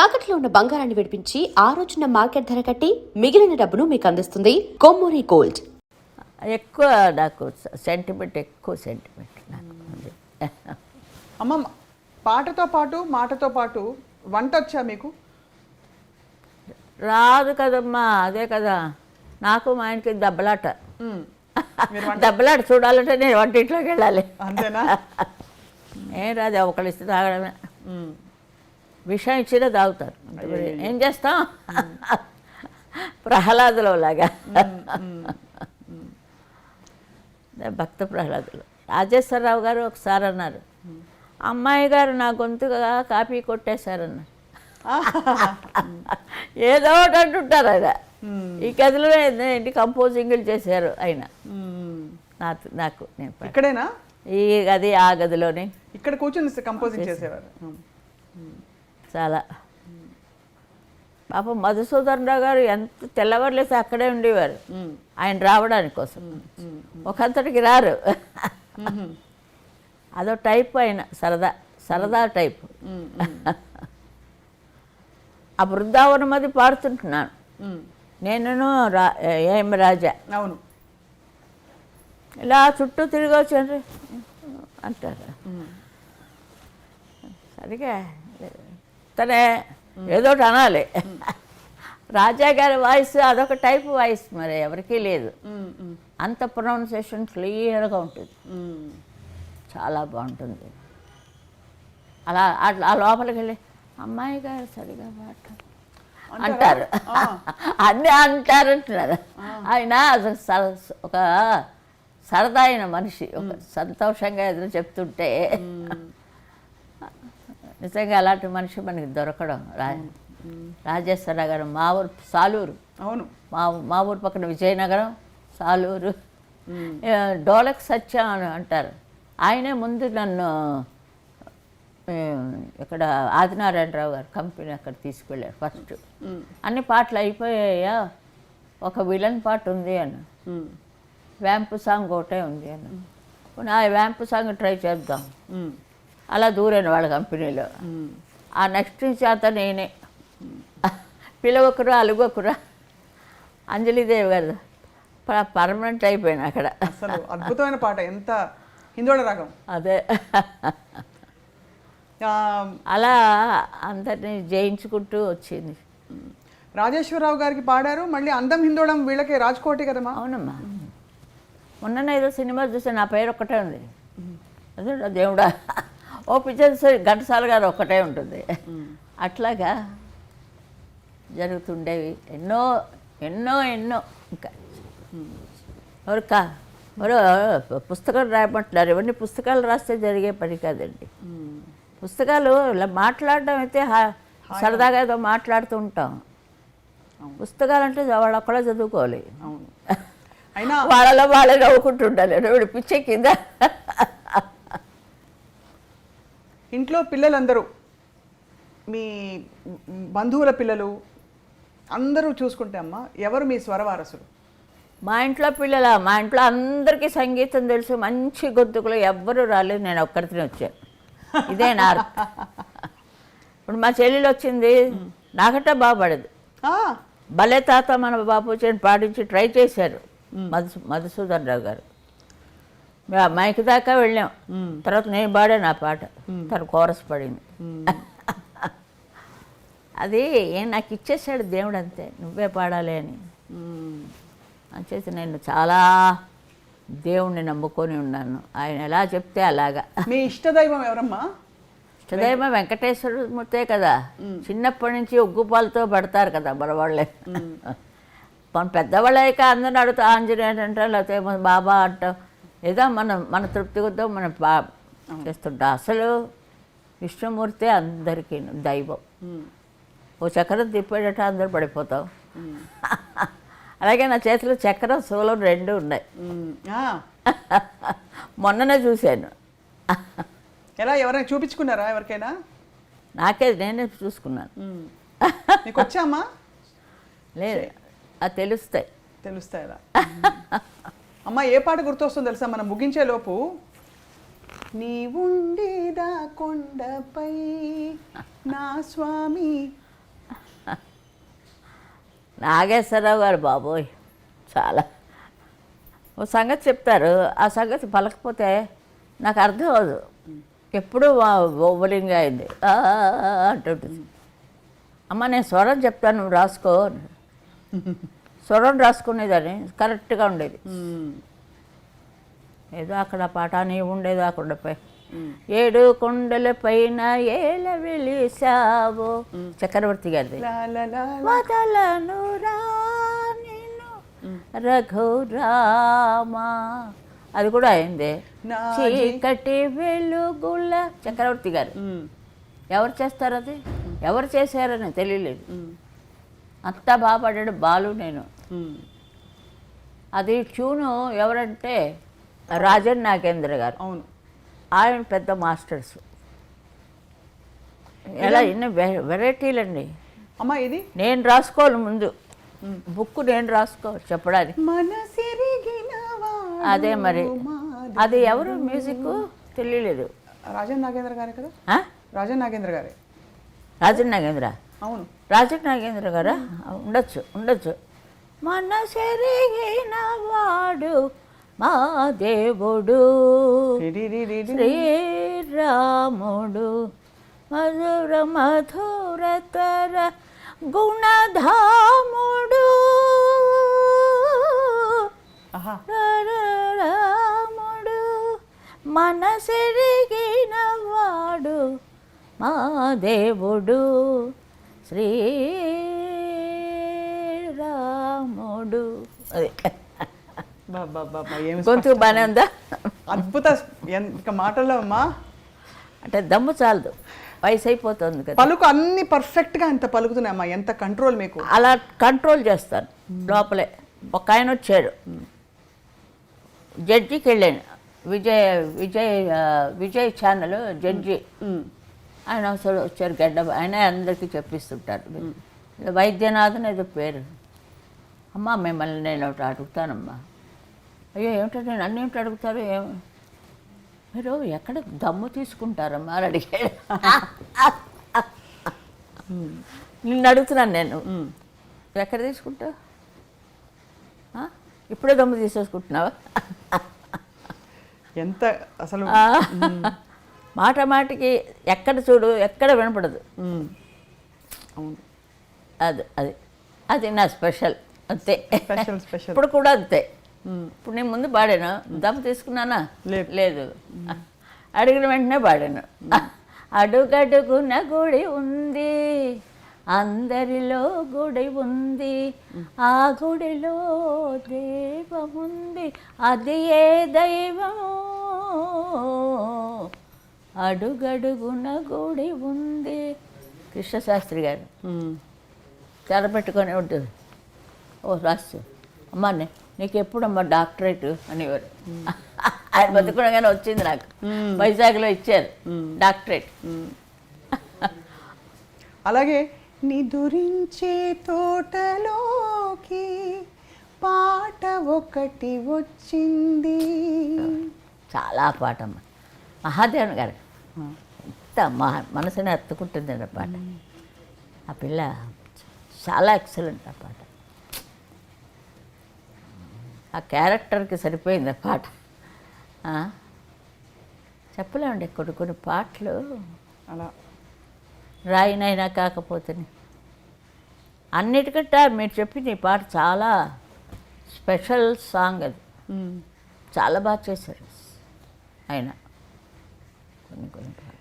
తాకట్లో ఉన్న బంగారాన్ని విడిపించి ఆ రోజున మార్కెట్ ధర కట్టి మిగిలిన డబ్బును మీకు అందిస్తుంది కొమ్మూరి గోల్డ్. ఎక్కువ నాకు సెంటిమెంట్ నాకు ఉంది. అమ్మ, పాటతో పాటు మాటతో పాటు వంట వచ్చా మీకు? రాదు కదమ్మా, అదే కదా నాకు మా ఆయనకి దెబ్బలాట. దెబ్బలాట చూడాలంటే నేను వంటింట్లోకి వెళ్ళాలి. అంతేనా? ఏం రాదు, ఒకళ్ళు ఇస్తే తాగడమే. విషయం ఇచ్చినా తాగుతారు. ఏం చేస్తాం, ప్రహ్లాదులో లాగా. భక్త ప్రహ్లాదులు. రాజేశ్వరరావు గారు ఒకసారి అన్నారు, అమ్మాయి గారు నా గొంతుగా కాపీ కొట్టేశారన్నారు. ఏదో ఒకటి అంటుంటారు ఆయన. ఈ గదిలో ఏంటి కంపోజింగ్లు చేశారు ఆయన. నాకు నేను ఇక్కడేనా? ఈ గది ఆ గదిలోనే ఇక్కడ కూర్చొని కంపోజింగ్ చేసేవారు. చాలా పాపం మధుసూదన్ రావు గారు ఎంత తెల్లవారులేసి అక్కడే ఉండేవారు ఆయన రావడానికి కోసం. ఒకంతటికి రారు. అదో టైప్ ఆయన, సరదా టైపు. ఆ బృందావనం అది పాడుతుంటున్నాను నేను, ఏం రాజా. అవును. ఇలా చుట్టూ తిరిగి వచ్చారు అంటారు. సరిగా తనే ఏదోటి అనాలి. రాజా గారి వాయిస్ అదొక టైప్ వాయిస్, మరి ఎవరికీ లేదు. అంత ప్రొనౌన్సియేషన్ క్లియర్గా ఉంటుంది, చాలా బాగుంటుంది. అలా ఆ లోపలికి వెళ్ళి అమ్మాయి గారు సరిగా మాట్లాడు అంటారు. అన్నీ అంటారంటున్నారు. ఆయన ఒక సరదా అయిన మనిషి, ఒక సంతోషంగా ఎదురు చెప్తుంటే నిజంగా అలాంటి మనిషి మనకి దొరకడం. రాజేశ్వరరావు గారు మా ఊరు సాలూరు. అవును. మా ఊరు పక్కన విజయనగరం, సాలూరు. డోలక్ సత్య అని అంటారు. ఆయనే ముందు నన్ను ఇక్కడ ఆదినారాయణరావు గారు కంపెనీ అక్కడ తీసుకెళ్ళారు ఫస్ట్. అన్ని పాటలు అయిపోయాయా, ఒక విలన్ పాట ఉంది అన్న, వ్యాంపు సాంగ్ ఒకటే ఉంది అన్న, ఆ వ్యాంపు సాంగ్ ట్రై చేద్దాం. అలా దూరాను వాళ్ళ కంపెనీలో. ఆ నెక్స్ట్ నుంచి అతను నేనే పిలవకురా అలుగొకురా అంజలిదేవి గారు పర్మనెంట్ అయిపోయాను అక్కడ. అసలు అద్భుతమైన పాట, ఎంత హిందోళ రాగం. అదే అలా అందరినీ జయించుకుంటూ వచ్చింది. రాజేశ్వరరావు గారికి పాడారు, మళ్ళీ అందం హిందోళం వీళ్ళకి రాజ్కోటి కదమ్మా. అవునమ్మా. మొన్న ఏదో సినిమా చూస్తే నా పేరు ఒక్కటే ఉంది. అదే దేవుడా, ఓ పిక్చర్ ఘంటసాల గారు ఒక్కటే ఉంటుంది. అట్లాగా జరుగుతుండేవి ఎన్నో ఎన్నో ఎన్నో. ఇంకా ఎవరు పుస్తకాలు రాయమంటున్నారు. ఇవన్నీ పుస్తకాలు రాస్తే జరిగే పని కాదండి. పుస్తకాలు ఇలా మాట్లాడడం అయితే సరదాగా ఏదో మాట్లాడుతూ ఉంటాం. పుస్తకాలు అంటే వాళ్ళు ఒక్కడే చదువుకోవాలి. అయినా వాళ్ళలో వాళ్ళే నవ్వుకుంటుండాలి. వీడు పిచ్చే కింద. ఇంట్లో పిల్లలందరూ, మీ బంధువుల పిల్లలు అందరూ చూసుకుంటే అమ్మ, ఎవరు మీ స్వరవారసులు? మా ఇంట్లో మా ఇంట్లో అందరికీ సంగీతం తెలుసు. మంచి గొంతుకులు ఎవ్వరూ రాలేదు, నేను ఒక్కరితోనే వచ్చాను. ఇదే నా ఇప్పుడు మా చెల్లెలు వచ్చింది, నాకంటే బాగుపడదు. భలే తాత మన బాపు చెని పాటించి ట్రై చేశారు మధుసూదన్ రావు గారు. మైక్ దాకా వెళ్ళాం. తర్వాత నేను పాడాను ఆ పాట, తను కోరస్ పడింది. అది నాకు ఇచ్చేసాడు దేవుడు, అంతే, నువ్వే పాడాలి అని. అంచేసి నేను చాలా దేవుణ్ణి నమ్ముకొని ఉన్నాను. ఆయన ఎలా చెప్తే అలాగా. మీ ఇష్టదైవం ఎవరమ్మా? ఇష్టదైవం వెంకటేశ్వరమూర్తే కదా. చిన్నప్పటి నుంచి ఉగ్గుపాలతో పడతారు కదా మనవాళ్ళే. మన పెద్దవాళ్ళక అందరిని అడుగుతా ఆంజనేయుడు అంటాం, లేకపోతే బాబా అంటాం. ఏదో మన తృప్తి కొద్దాం మనం చేస్తుంటాం. అసలు విష్ణుమూర్తే అందరికీ దైవం. ఓ చక్రం తిప్పేటట్టు అందరూ పడిపోతాం. అలాగే నా చేతిలో చక్రం శూలం రెండు ఉన్నాయి. మొన్ననే చూశాను. ఎలా, ఎవరైనా చూపించుకున్నారా ఎవరికైనా? నేనే చూసుకున్నాను. నీకు వచ్చామా? లేదు, అది తెలుస్తాయి అలా. అమ్మ, ఏ పాట గుర్తొస్తుందో తెలుసా మనం ముగించే లోపు? నీవుండేదా కొండపై నా స్వామి నాగేశ్వరరావు గారు బాబోయ్ చాలా ఓ సంగతి చెప్తారు, ఆ సంగతి పలకపోతే నాకు అర్థం అవ్వదు. ఎప్పుడూ ఓవలింగ్ అయింది అంటుంటుంది. అమ్మ నేను స్వరం చెప్తాను నువ్వు రాసుకో. స్వరం రాసుకునేదాన్ని, కరెక్ట్గా ఉండేది. ఏదో అక్కడ పాట నీవు ఉండేది ఆ కొండపై, 7 కొండల పైన ఏల వెలిసావో, చక్రవర్తి గారిది. వదలను రా నిన్ను రఘురామా, అది కూడా అయింది. చీకటి వెలుగుల, చక్రవర్తి గారు. ఎవరు చేస్తారు అది, ఎవరు చేశారని తెలియలేదు. అంతా బాగా పాడాడు బాలు. నేను అది ట్యూను ఎవరంటే రాజన్ నాగేంద్ర గారు. అవును, ఆయన పెద్ద మాస్టర్స్. ఎలా ఎన్ని వెరైటీలండి. అమ్మా ఇది నేను రాసుకోవాలి ముందు, బుక్ నేను రాసుకోవాలి చెప్పడానికి. అదే మరి అది ఎవరు మ్యూజిక్ తెలియలేదు. రాజన్ నాగేంద్ర గారే కదా? రాజన్ నాగేంద్ర గారే. రాజన్ నాగేంద్ర, అవును, రాజన్ నాగేంద్ర గారా? ఉండొచ్చు. మనసెరిగిన వాడు మా దేవుడు శ్రీరాముడు, మధుర మధురతర గుణధాముడు రాముడు, మనసెరిగిన వాడు మా దేవుడు శ్రీరాముడు. అదే గొంతు బాగానే ఉందా? అద్భుత ఇంకా మాటల్లో అమ్మా. అంటే దమ్ము చాలదు, వయసు అయిపోతుంది కదా. పలుకు అన్ని పర్ఫెక్ట్గా ఎంత పలుకుతున్నాయమ్మా, ఎంత కంట్రోల్ మీకు. అలా కంట్రోల్ చేస్తాను లోపలే. ఒక ఆయన వచ్చాడు, జడ్జికి వెళ్ళాను, విజయ్ ఛానల్ జడ్జి. ఆయన వచ్చారు గడ్డ, ఆయన అందరికీ చెప్పిస్తుంటారు. వైద్యనాథన్ ఏదో పేరు. అమ్మ మిమ్మల్ని నేను ఒకటి అడుగుతానమ్మా. అయ్యో ఏమిటంటే నేను అన్నీ ఏమిటి అడుగుతారు, మీరు ఎక్కడ దమ్ము తీసుకుంటారమ్మా అని అడిగాడు. నిన్ను అడుగుతున్నాను నేను, ఎక్కడ తీసుకుంటావు, ఇప్పుడే దమ్ము తీసేసుకుంటున్నావా? ఎంత అసలు మాట మాటికి ఎక్కడ చూడు ఎక్కడ వినపడదు. అవును, అది అది అది నా స్పెషల్, అంతే. స్పెషల్ ఇప్పుడు కూడా అంతే. ఇప్పుడు నేను ముందు పాడాను, దమ్ము తీసుకున్నానా? లేదు. అడిగిన వెంటనే పాడాను. అడుగడుగున గుడి ఉంది, అందరిలో గుడి ఉంది, ఆ గుడిలో దైవముంది, అది ఏ దైవము, అడుగడుగున గుడి ఉంది. కృష్ణశాస్త్రి గారు తెరపెట్టుకొని ఉంటుంది. ఓ రాసు అమ్మా నీకు ఎప్పుడమ్మా డాక్టరేట్ అనేవారు. ఆయన బతుకునగానే వచ్చింది నాకు, వైజాగ్లో ఇచ్చారు డాక్టరేట్. అలాగే నిదురించే తోటలోకి పాట ఒకటి వచ్చింది, చాలా పాటమ్మ. మహాదేవన్ గారు ఎంత మనసుని హత్తుకుంటుందండి ఆ పాట. ఆ పిల్ల చాలా ఎక్సలెంట్ ఆ పాట. ఆ క్యారెక్టర్కి సరిపోయింది ఆ పాట. చెప్పలేమండి కొన్ని పాటలు అలా రాయినైనా కాకపోతే. అన్నిటికంటే మీరు చెప్పింది ఈ పాట చాలా స్పెషల్ సాంగ్. అది చాలా బాగా చేశారు ఆయన కొన్ని పాటలు.